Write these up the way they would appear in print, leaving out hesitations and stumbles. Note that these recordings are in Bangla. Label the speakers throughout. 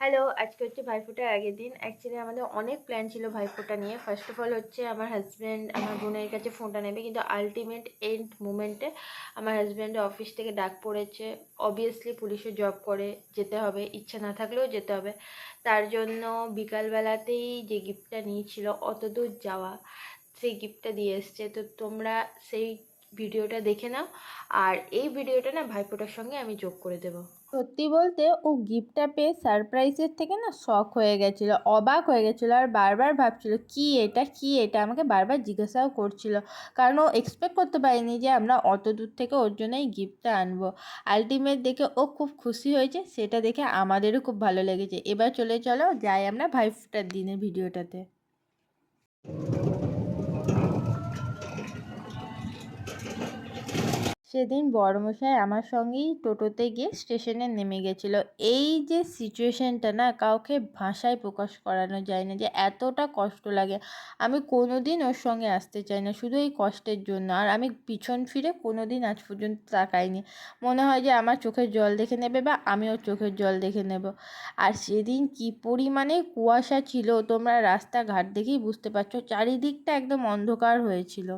Speaker 1: হ্যালো, আজকে হচ্ছে ভাইফোঁটার আগের দিন। অ্যাকচুয়ালি আমাদের অনেক প্ল্যান ছিল ভাইফোঁটা নিয়ে। ফার্স্ট অফ অল হচ্ছে আমার হাজব্যান্ড আমার বোনের কাছে ফোনটা নেবে, কিন্তু আলটিমেট এন্ড মোমেন্টে আমার হাজব্যান্ডের অফিস থেকে ডাক পড়েছে। অবভিয়াসলি পুলিশে জব করে, যেতে হবে, ইচ্ছা না থাকলেও যেতে হবে। তার জন্য বিকালবেলাতেই যে গিফটটা নিয়েছিল অত দূর যাওয়া, সেই গিফটটা দিয়ে এসছে। তো তোমরা সেই ভিডিওটা দেখে নাও, আর এই ভিডিওটা না ভাইফোঁটার সঙ্গে আমি যোগ করে দেবো।
Speaker 2: সত্যি বলতে ও গিফটটা পেয়ে সারপ্রাইজের থেকে না শক হয়ে গেছিলো, অবাক হয়ে গেছিলো, আর বারবার ভাবছিল কি এটা কি এটা, আমাকে বারবার জিজ্ঞাসাও করছিল, কারণ ও এক্সপেক্ট করতে পারেনি যে আমরা অত দূর থেকে ওর জন্য এই গিফটটা আনবো। আলটিমেট দেখে ও খুব খুশি হয়েছে, সেটা দেখে আমাদেরও খুব ভালো লেগেছে। এবার চলো যাই আমরা ভাইফোঁটার দিনের ভিডিওটাতে। সেদিন বড়মশাই আমার সঙ্গেই টোটোতে গিয়ে স্টেশনে নেমে গেছিলো। এই যে সিচুয়েশনটা না কাউকে ভাষায় প্রকাশ করানো যায় না, যে এতটা কষ্ট লাগে। আমি কোনো দিন ওর সঙ্গে আসতে চাই না, শুধু এই কষ্টের জন্য। আর আমি পিছন ফিরে কোনো দিন আজ পর্যন্ত তাকাইনি। মনে হয় যে আমার চোখের জল দেখে নেবে বা আমি ওর চোখের জল দেখে নেব। আর সেদিন কি পরিমাণে কুয়াশা ছিল, তোমরা রাস্তাঘাট দেখেই বুঝতে পারছো, চারিদিকটা একদম অন্ধকার হয়েছিল।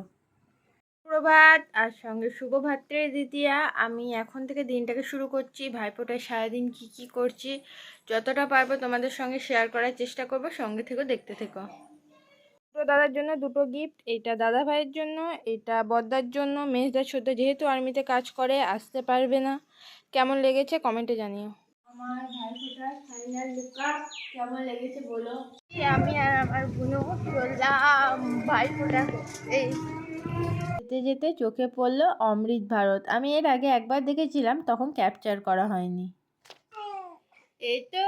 Speaker 1: সুপ্রভাত, আর সঙ্গে শুভভাত্রের দ্বিতীয়া। আমি এখন থেকে দিনটাকে শুরু করছি। ভাইফোঁটায় সারাদিন কি করছি যতটা পারবো তোমাদের সঙ্গে শেয়ার করার চেষ্টা করব। সঙ্গে থেকো, দেখতে থেকো। দুটো দাদার জন্য দুটো গিফট, এইটা দাদা ভাইয়ের জন্য, এটা বদ্দার জন্য। মেজদা ছোট যেহেতু আর্মিতে কাজ করে আসতে পারবে না। কেমন লেগেছে কমেন্টে জানিও। আমার ভাইফোঁটার ফাইনাল লুকআপ কেমন লেগেছে বলো। আমি আর আমার বোনও চললাম ভাইফোঁটা করতে।
Speaker 2: যেতে যেতে চোখে পড়লো অমৃত ভারত। আমি এর আগে একবার দেখেছিলাম, তখন ক্যাপচার করা হয়নি।
Speaker 1: এই তো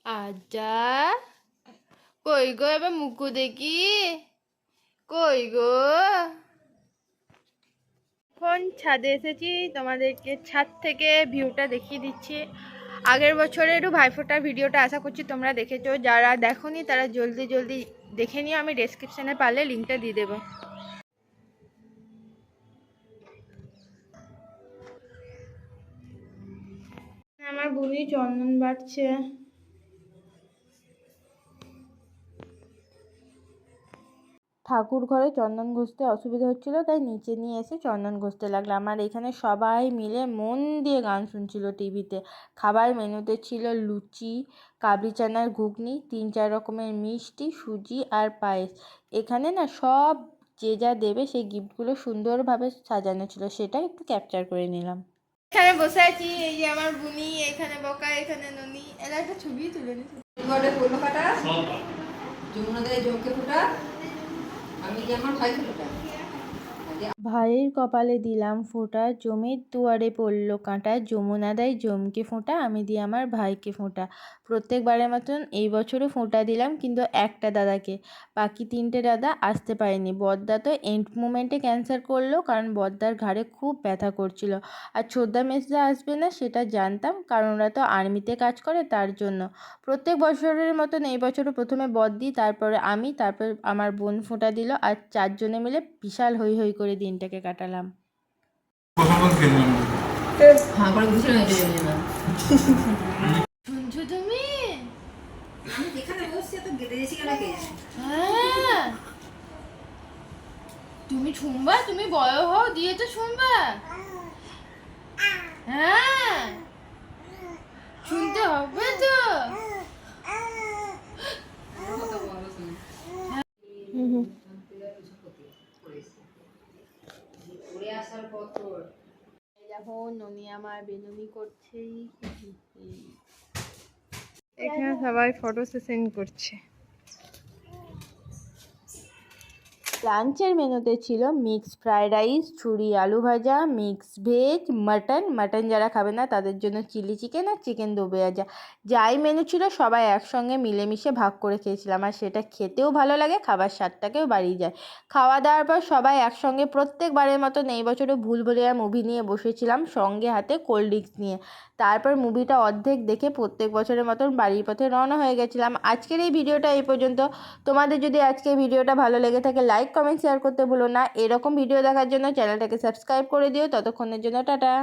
Speaker 1: আজা, কই গো এবার মুখু দেখি, কই গো। এখন ছাদে এসেছি, তোমাদেরকে ছাদ থেকে ভিউটা দেখিয়ে দিচ্ছি। আগের বছরেরও ভাইফোঁটার ভিডিওটা আশা করছি তোমরা দেখেছো, যারা দেখোনি তারা জলদি জলদি দেখে নিও। আমি ডেসক্রিপশানে পারলে লিঙ্কটা দিয়ে দেবো। আমার বুড়ি চন্দন বাড়ছে।
Speaker 2: ঠাকুর ঘরে চন্দন ঘষতে অসুবিধা হচ্ছিল, তাই নিচে নিয়ে এসে চন্দন ঘষতে লাগলাম। আর এখানে সবাই মিলে মন দিয়ে গান শুনছিল টিভিতে। খাবার মেনুতে ছিল লুচি, কাবলি চানার ঘুগনি, 3-4 রকমের মিষ্টি, সুজি আর পায়েস। এখানে না সব যে যা দেবে সেই গিফটগুলো সুন্দরভাবে সাজানো ছিল, সেটা একটু ক্যাপচার করে নিলাম।
Speaker 1: এখানে বসে আছি, এই যে আমার বুনি, এখানে বকা, এখানে ননি। এরা একটা ছবি তুলে নিচ্ছে।
Speaker 3: যমুনাদের জমকে ফোটা, আমি যে আমার ভাই ফোটা।
Speaker 2: ভাইয়ের কপালে দিলাম ফোঁটা, জমির দুয়ারে পড়ল কাঁটা, যমুনা দেয় জমকে ফোঁটা, আমি দিই আমার ভাইকে ফোঁটা। প্রত্যেকবারের মতন এই বছরও ফোঁটা দিলাম, কিন্তু একটা দাদাকে। বাকি 3টে দাদা আসতে পারেনি। বদ্দা তো এন্ড মোমেন্টে ক্যান্সেল করলো, কারণ বদ্দার ঘাড়ে খুব ব্যথা করছিল। আর ছোদ্দা মেজদা আসবে না সেটা জানতাম, কারণ ওরা তো আর্মিতে কাজ করে, তার জন্য। প্রত্যেক বছরের মতন এই বছরও প্রথমে বদ্দি, তারপরে আমি, তারপর আমার বোন ফোঁটা দিল, আর 4 জনে মিলে বিশাল হই হই করে দিনটাকে কাটালাম।
Speaker 1: শুনছো তুমি?
Speaker 3: আমি যেখানে বসছি তো গেটে গেছি কেন কে?
Speaker 1: হ্যাঁ, তুমি শুনবা, তুমি বড় হও দিয়ে তো শুনবা। হ্যাঁ, শুনতে হবে তো। দেখো ননি আমার বেনুনি করছে। এখানে সবাই ফটো সেশন করছে।
Speaker 2: লাঞ্চের মেনুতে ছিল মিক্সড ফ্রাইড রাইস, ছুরি আলু ভাজা, মিক্স ভেজ, মাটন যারা খাবে না তাদের জন্য চিলি চিকেন আর চিকেন দো পেঁয়াজা। যাই মেনু ছিল সবাই একসঙ্গে মিলেমিশে ভাগ করে খেয়েছিলাম, আর সেটা খেতেও ভালো লাগে, খাবার স্বাদটাকেও বাড়িয়ে যায়। খাওয়া দাওয়ার পর সবাই একসঙ্গে প্রত্যেকবারের মতন এই বছরও ভুলভুলাইয়া মুভি নিয়ে বসেছিলাম, সঙ্গে হাতে কোল্ড ড্রিঙ্কস নিয়ে। তারপর মুভিটা অর্ধেক দেখে প্রত্যেক বছরের মতন বাড়ির পথে রওনা হয়ে গেছিলাম। আজকের এই ভিডিওটা এই পর্যন্ত। তোমাদের যদি আজকের ভিডিওটা ভালো লেগে থাকে লাইক কমেন্ট শেয়ার করতে ভুলো না। এরকম ভিডিও দেখার জন্য চ্যানেলটাকে সাবস্ক্রাইব করে দিও। ততক্ষণের জন্য টাটা।